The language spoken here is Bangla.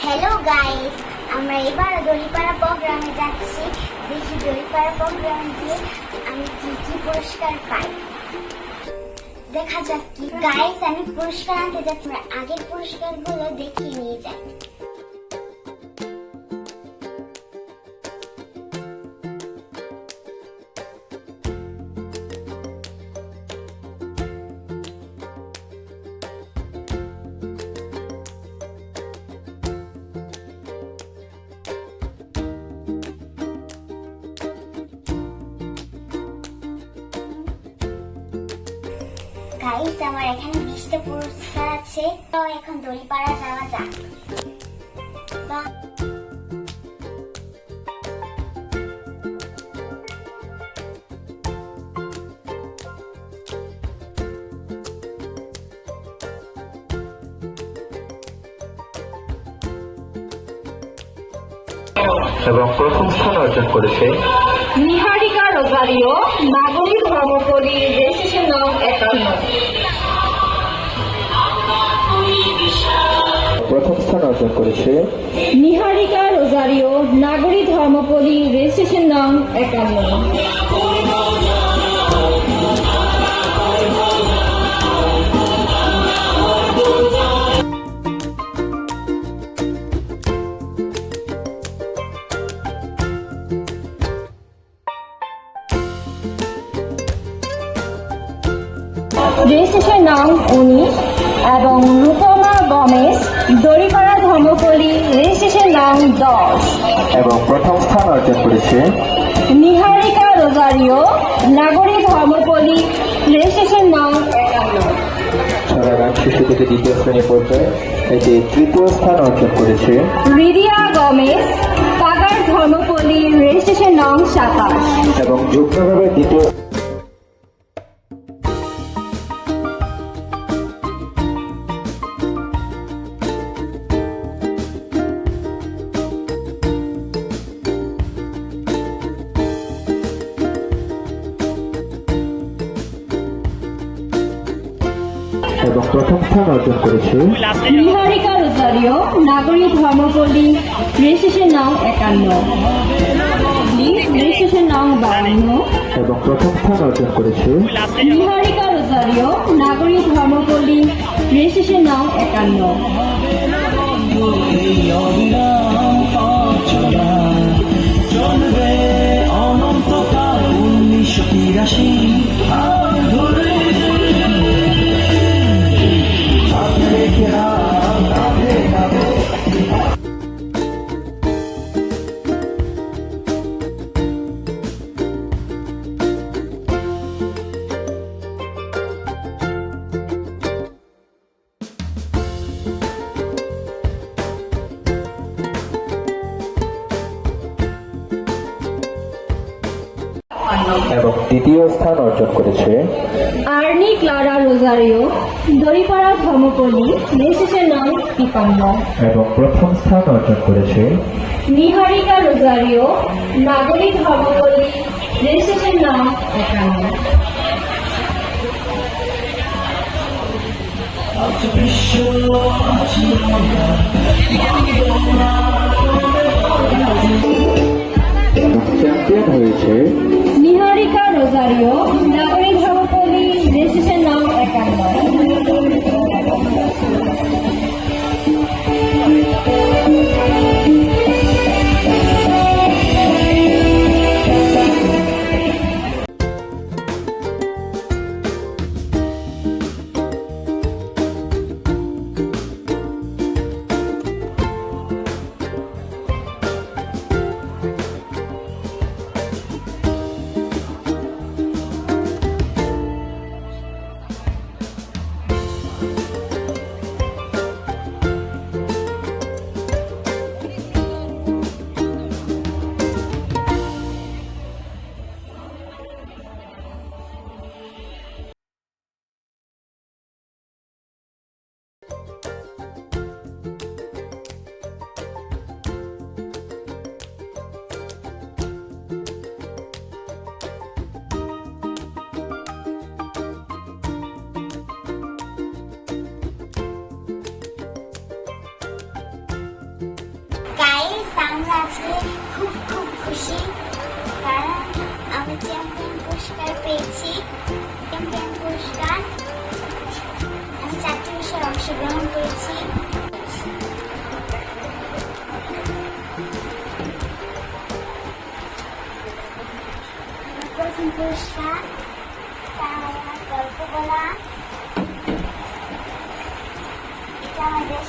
হ্যালো গাইস, আমরা এবার দড়িপাড়া প্রোগ্রামে যাচ্ছি। দেখি দড়িপাড়া প্রোগ্রাম দিয়ে আমি কি কি পুরস্কার পাই। দেখা যাক কি গাইস, আমি পুরস্কার আনতে যাচ্ছি। আগের পুরস্কারগুলো দেখিয়ে নিয়ে যাই। গাইস, আমার এখানে 20টা পুরস্কার আছে। তো এখন দড়িপাড়া যাওয়া যাক। এবং প্রথম স্থান অর্জন করেছে নিহারিকা রোজারিও, নাগরিক ধর্মপল্লী, রেজিস্ট্রেশন নং 51। প্রথম স্থান অর্জন করেছে নিহারিকা রোজারিও, নাগরিক ধর্মপল্লী, রেজিস্ট্রেশন নং 51। রেজিস্ট্রেশন নং 19 এবং রূপমা গমেজ, দড়িপাড়া ধর্মপল্লী, রেজিস্ট্রেশন নং 10। এবং প্রথম স্থান অর্জন করেছে নিহারিকা রোজারিও, নাগরিক ধর্মপল্লী, রেজিস্ট্রেশন নং 51। ছড়াগান শিশু থেকে দ্বিতীয় শ্রেণী পর্যায়ে এটি তৃতীয় স্থান অর্জন করেছে রিদিয়া গমেজ, পাগার ধর্মপল্লী, রেজিস্ট্রেশন নং 27। এবং যুগ্মভাবে দ্বিতীয় এবং প্রথম স্থান অর্জন করেছে নিহারিকা রোজারিও, নাগরিক ধর্মপল্লী, রেজিস্ট্রেশন নং 51, রেজিস্ট্রেশন নং 52। এবং প্রথম স্থান অর্জন করেছে নিহারিকা রোজারিও, নাগরিক ধর্মপল্লী, রেজিস্ট্রেশন নং 51। চলবে অনন্তকাল 1983 এবং দ্বিতীয় স্থান অর্জন করেছে আর্নি ক্লারা রোজারিও, দড়িপাড়া ধর্মপল্লী, রেজিস্ট্রেশন নং 53। এবং প্রথম স্থান অর্জন করেছে নিহারিকা রোজারিও, নাগরিক ধর্মপল্লী, রেজিস্ট্রেশন নং 51। এবং চ্যাম্পিয়ন হয়েছে নিহারিকা রোজারিও, নাগরিক ধর্মপল্লী, রেজিস্ট্রেশন নং 51। আজকে খুব খুব খুশি, কারণ আমি চ্যাম্পিয়ন পুরস্কার পেয়েছি। চ্যাম্পিয়ন পুরস্কার আমি 4টি বিষয়ে অংশগ্রহণ করেছি। প্রথম পুরস্কার গল্প বলা, এটা আমার দেশ